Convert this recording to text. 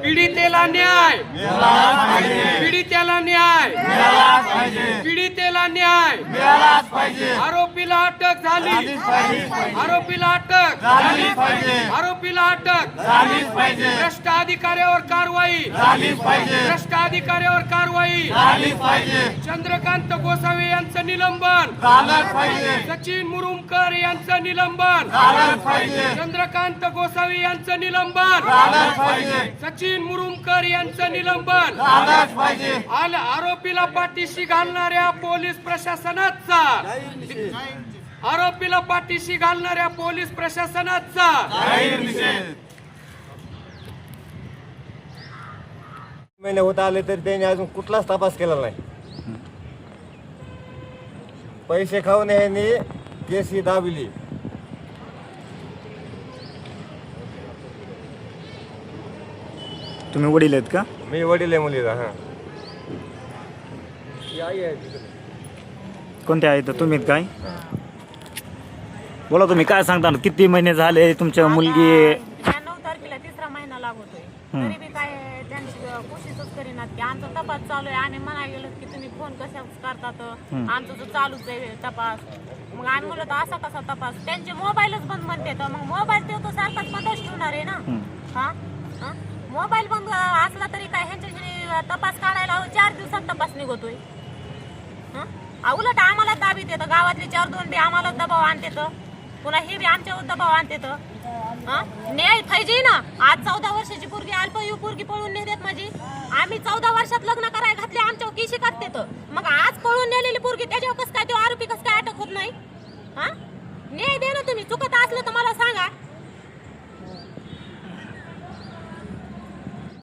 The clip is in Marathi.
पीडितेला न्याय, पीडितेला न्याय, पीडितेला न्याय, आरोपीला अटक झाली, आरोपीला अटक, आरोपीला अटक, भ्रष्ट अधिकाऱ्यावर कारवाई, भ्रष्ट अधिकाऱ्यावर कारवाई, चंद्रकांत गोसावी यांचं निलंबन, सचिन मुरुमकर यांचं निलंबन, चंद्रकांत गोसावी यांचं निलंबन, सचिन मुरुमकर यांचं निलंबन, आरोपीला पाठीशी घालणाऱ्या पोलीस प्रशासनाचा, आरोपीला पाठीशी घालणाऱ्या पोलीस प्रशासनाचा महिने होत आले तरी त्यांनी अजून कुठलाच तपास केला नाही. पैसे खाऊन यांनी केस ही दाबली. तुम्ही वडील आहेत का? मी वडील आहे मुलीला. हा, कोणत्या आहेत तुम्ही काय? बोला तुम्ही काय सांगता, किती महिने झाले तुमच्या मुलगी? 9 तारखेला 3रा महिना लागतोय, तरी बी काय त्यांची कोशिशच करीनात की आमचा तपास चालू आहे. आम्ही म्हणा गेलो की तुम्ही फोन कशा करतात, आमचं जो चालूच आहे तपास. मग आम्ही म्हणलो असा कसा तपास, त्यांचे मोबाईलच बंद म्हणते. तर मग मोबाईल ते तो सारखाच बंदच ठेवणार आहे ना. हा, मोबाईल बंद असला तरी काय ह्यांच्या तपास काढायला 4 दिवसात तपास निघतोय. उलट आम्हाला दाबीत येतं, गावातले 4-2 बी आम्हाला दबाव आणते, पुन्हा हे बी आमच्यावर दबाव आणते. न्याय पाहिजे ना. आज 14 वर्षाची पोरगी, अल्पवयीन पोरगी पळून नेतात. म्हणजे आम्ही 14 वर्षात लग्न करायला घातले, आमच्यावर केशी काढते. मग आज पळून नेलेली पोरगी त्याच्यावर कसं काय, तो आरोपी कसं काय अटक होत नाही? न्याय दे ना तुम्ही. चुकत असलं तर मला सांगा.